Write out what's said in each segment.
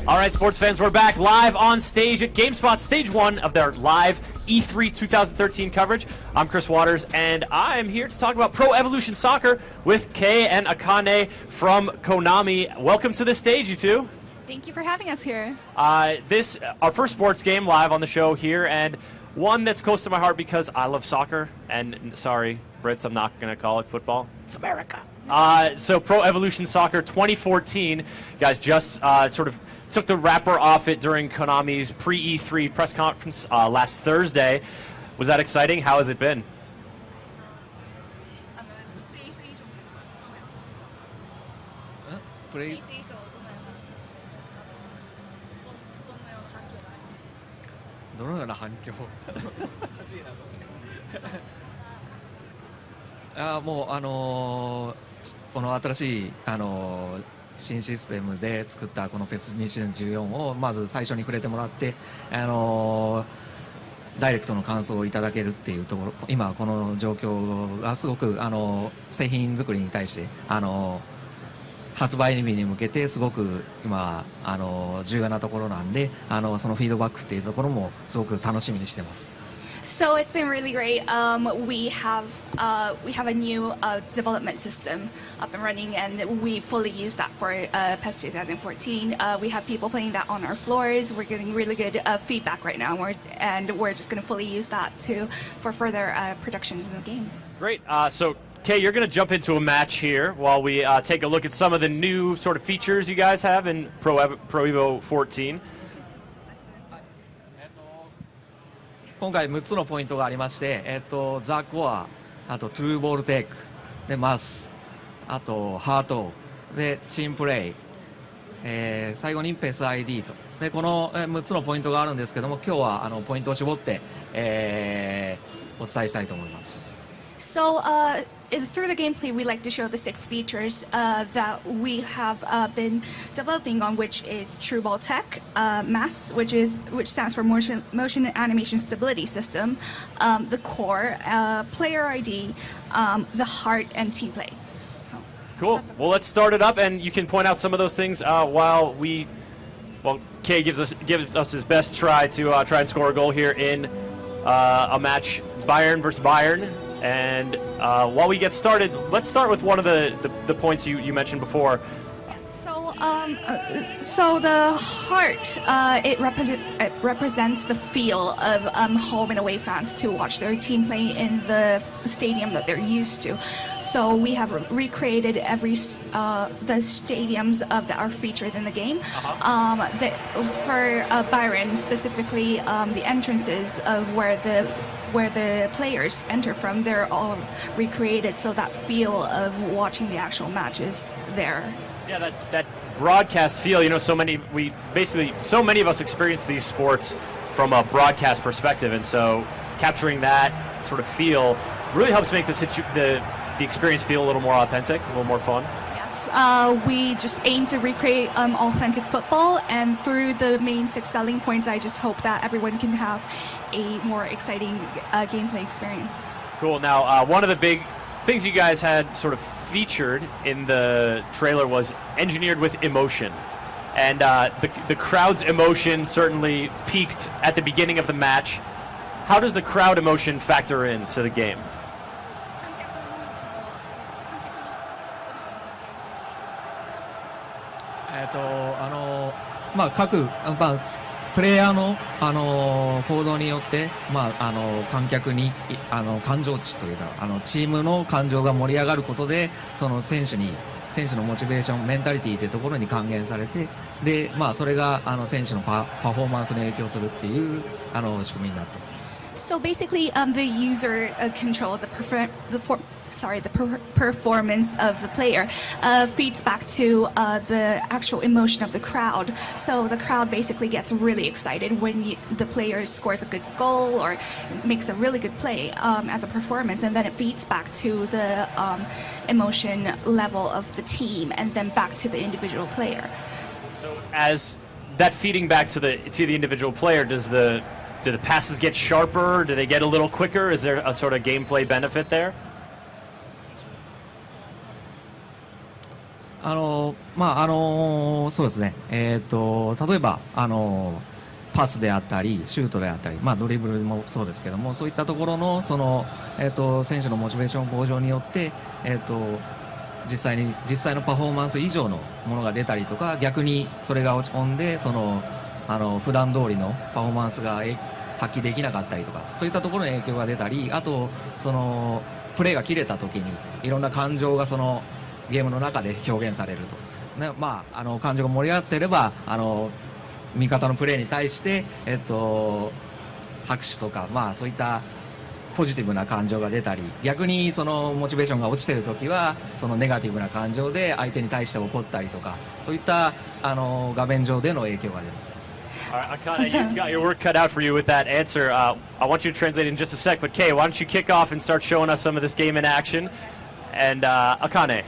All right, sports fans, we're back live on stage at GameSpot, stage 1 of their live E3 2013 coverage. I'm Chris Waters, and I'm here to talk about Pro Evolution Soccer with Kei and Akane from Konami. Welcome to the stage, you two. Thank you for having us here. This our first sports game live on the show here, and one that's close to my heart because I love soccer. And sorry, Brits, I'm not going to call it football. It's America. So Pro Evolution Soccer 2014, guys, just sort of took the wrapper off it during Konami's pre-E3 press conference last Thursday. Was that exciting? How has it been? Well, この新しい新システムで作ったこの PES2014 をまず最初に触れてもらってダイレクトの感想をいただけるっていうところ、今この状況がすごく製品作りに対して発売日に向けてすごく今重要なところなんでそのフィードバックっていうところもすごく楽しみにしてます。So it's been really great. We have a new development system up and running, and we fully use that for PES 2014. We have people playing that on our floors. We're getting really good feedback right now, and we're just going to fully use that for further productions in the game. Great. So Kei, you're going to jump into a match here while we take a look at some of the new sort of features you guys have in Pro Evo 14. 今回6つのポイントがありまして、ザ・コア、あとトゥルーボールテイク、でマス、あとハート、でチームプレイ、最後にペス ID と、でこの6つのポイントがあるんですけども、今日はポイントを絞って、お伝えしたいと思います。So through the gameplay, we like to show the 6 features that we have been developing on, which is True Ball Tech, MAS, which stands for Motion and Animation Stability System, the Core, Player ID, the Heart, and Team Play. So, cool. Well, let's start it up, and you can point out some of those things while Kei gives us his best try to try and score a goal here in a match, Bayern versus Bayern. And while we get started, let's start with one of the points you mentioned before. So the heart, it represents the feel of home and away fans to watch their team play in the stadium that they're used to. So we have recreated the stadiums that are featured in the game. For Byron specifically, the entrances of where the players enter from, they're all recreated, so that feel of watching the actual match is there. Yeah, that broadcast feel, you know, so many of us experience these sports from a broadcast perspective, and so capturing that sort of feel really helps make the experience feel a little more authentic, a little more fun. Yes, we just aim to recreate authentic football, and through the main 6 selling points, I just hope that everyone can have a more exciting gameplay experience. Cool. Now, one of the big things you guys had sort of featured in the trailer was engineered with emotion. And the crowd's emotion certainly peaked at the beginning of the match. How does the crowd emotion factor into the game? 各プレイヤーの行動によって観客に感情値というかチームの感情が盛り上がることでその選手のモチベーションメンタリティというところに還元されてでそれが選手のパフォーマンスに影響するっていう仕組みになっています。So basically, the user control the performance of the player feeds back to the actual emotion of the crowd. So the crowd basically gets really excited when the player scores a good goal or makes a really good play as a performance, and then it feeds back to the emotion level of the team and then back to the individual player. So as that feeding back to the individual player, do the passes get sharper? Do they get a little quicker? Is there a sort of gameplay benefit there? そうですね。例えば、パスであったり、シュートであったり、ドリブルもそうですけども、そういったところの、選手のモチベーション向上によって、実際のパフォーマンス以上のものが出たりとか、逆にそれが落ち込んで、普段通りのパフォーマンスが発揮できなかったりとか、そういったところに影響が出たり、あと、プレーが切れた時に、いろんな感情がゲームの中で表現されると。ね、感情が盛り上がっていれば、味方のプレーに対して、拍手とか、そういったポジティブな感情が出たり、逆にモチベーションが落ちているときはネガティブな感情で相手に対して怒ったりとか、そういった画面上での影響が出る。All right, Akane, you've got your work cut out for you with that answer. I want you to translate in just a sec, but Kay, why don't you kick off and start showing us some of this game in action? And Akane.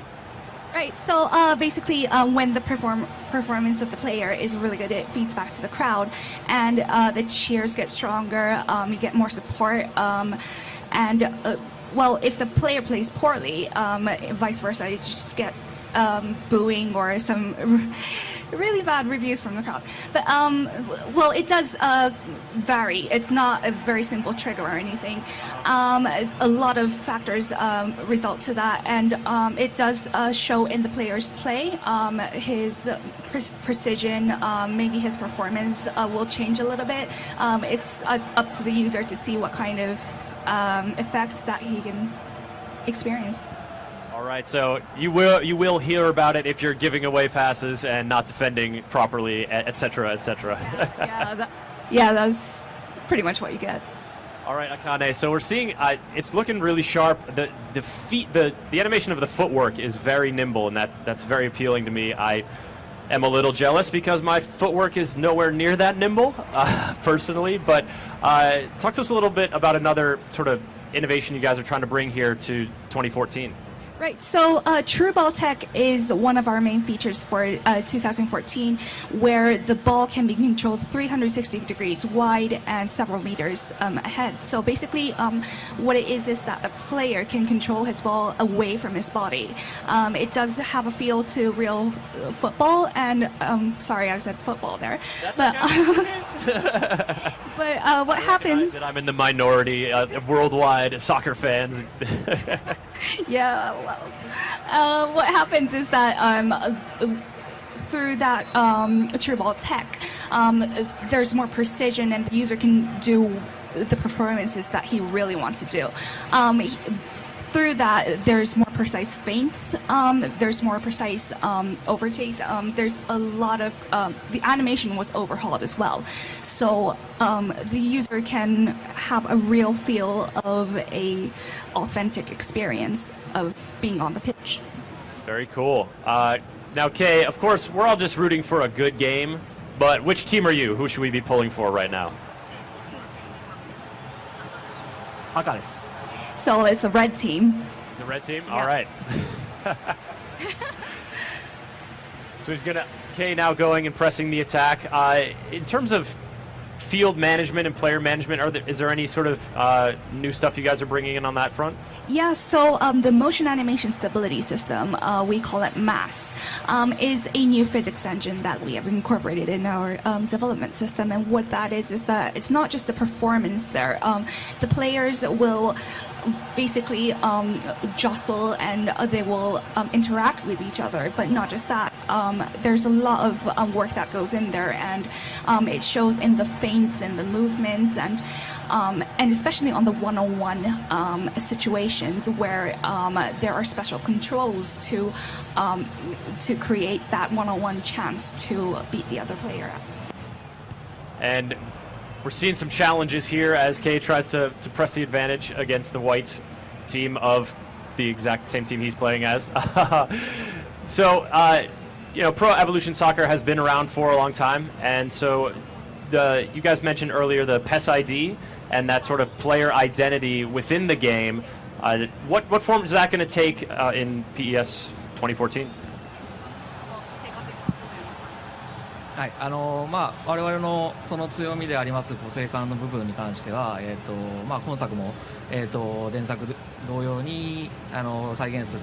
Right, so basically when the performance of the player is really good, it feeds back to the crowd, and the cheers get stronger, you get more support, and well, if the player plays poorly, vice versa, you just get booing or some really bad reviews from the crowd. But well, it does vary. It's not a very simple trigger or anything. A lot of factors result to that, and it does show in the player's play. His precision, maybe his performance will change a little bit. It's up to the user to see what kind of effects that he can experience. All right, so you will hear about it if you're giving away passes and not defending properly, etc., etc. Yeah, that's pretty much what you get. All right, Akane. So we're seeing it's looking really sharp. The feet, the animation of the footwork is very nimble, and that's very appealing to me. I am a little jealous because my footwork is nowhere near that nimble, personally. But talk to us a little bit about another sort of innovation you guys are trying to bring here to 2014. Right, so True Ball Tech is one of our main features for 2014, where the ball can be controlled 360 degrees wide and several meters ahead. So basically, what it is that the player can control his ball away from his body. It does have a feel to real football, and sorry, I said football there. But what happens? That I'm in the minority of worldwide soccer fans. Yeah, well, what happens is that through that True Ball Tech, there's more precision, and the user can do the performances that he really wants to do. Through that, there's more precise feints, there's more precise overtakes, there's a lot of, the animation was overhauled as well. So the user can have a real feel of a authentic experience of being on the pitch. Very cool. Now, Kay, of course, we're all just rooting for a good game, but which team are you? Who should we be pulling for right now? 赤です。 So it's a red team. It's a red team? Yeah. All right. So he's going to, Kay now going and pressing the attack. In terms of field management and player management, is there any sort of new stuff you guys are bringing in on that front? Yeah, so the motion animation stability system, we call it MAS, is a new physics engine that we have incorporated in our development system. And what that is that it's not just the performance there. The players will basically jostle, and they will interact with each other, but not just that. There's a lot of work that goes in there, and it shows in the feints and the movements, and especially on the one-on-one situations where there are special controls to create that one-on-one chance to beat the other player. And we're seeing some challenges here as Kay tries to press the advantage against the white team of the exact same team he's playing as. So, you know, Pro Evolution Soccer has been around for a long time, and so you guys mentioned earlier the PES ID and that sort of player identity within the game. What form is that going to take in PES 2014? はい、我々のその強みであります個性感の部分に関しては、今作も、前作同様に再現する、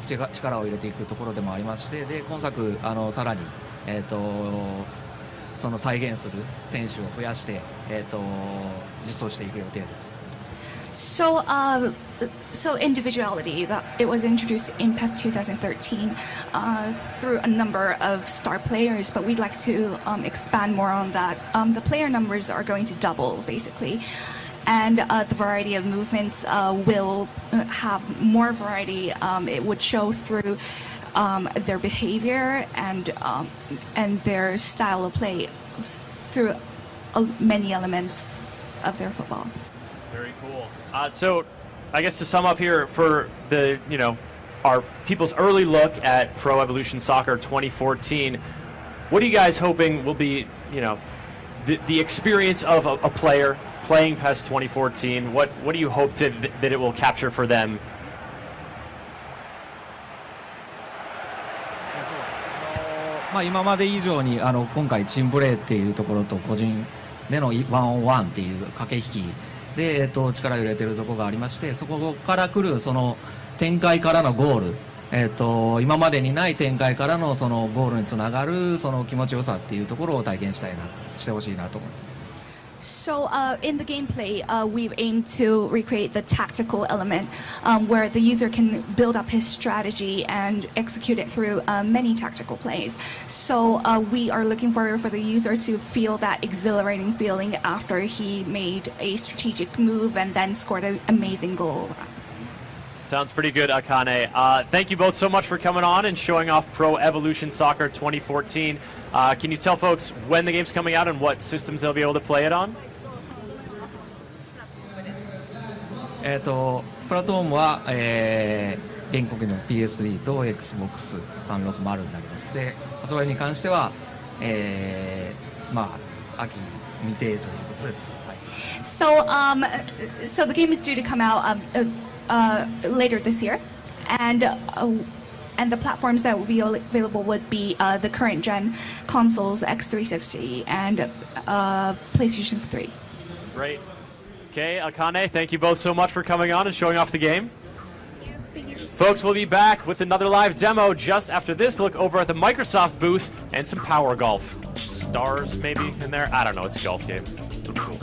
力を入れていくところでもありまして、で今作さらに、その再現する選手を増やして、実装していく予定です。So, so individuality, that it was introduced in PES 2013 through a number of star players, but we'd like to expand more on that. The player numbers are going to double, basically, and the variety of movements will have more variety. It would show through their behavior and their style of play through many elements of their football. Very cool. So, I guess to sum up here for the our people's early look at Pro Evolution Soccer 2014, what are you guys hoping will be the experience of a player playing PES 2014? What do you hope that it will capture for them? 今まで以上に今回チームプレーっていうところと個人でのワンオンワンっていう駆け引きで、力を入れているところがありまして、そこから来るその展開からのゴール、今までにない展開からのそのゴールにつながるその気持ちよさっていうところを体験してほしいなと思ってます。So in the gameplay, we've aimed to recreate the tactical element where the user can build up his strategy and execute it through many tactical plays. So we are looking for the user to feel that exhilarating feeling after he made a strategic move and then scored an amazing goal. Sounds pretty good, Akane. Thank you both so much for coming on and showing off Pro Evolution Soccer 2014. Can you tell folks when the game's coming out and what systems they'll be able to play it on? プラットフォームは、現国の PS3 と Xbox360 になります。で、発売に関しては、秋未定ということです。はい。So the game is due to come out later this year, and the platforms that will be available would be the current gen consoles, X360 and PlayStation 3. Great. Okay, Akane, thank you both so much for coming on and showing off the game. Thank you. Folks, we'll be back with another live demo just after this. Look over at the Microsoft booth and some Power Golf. Stars maybe in there? I don't know, it's a golf game. Cool.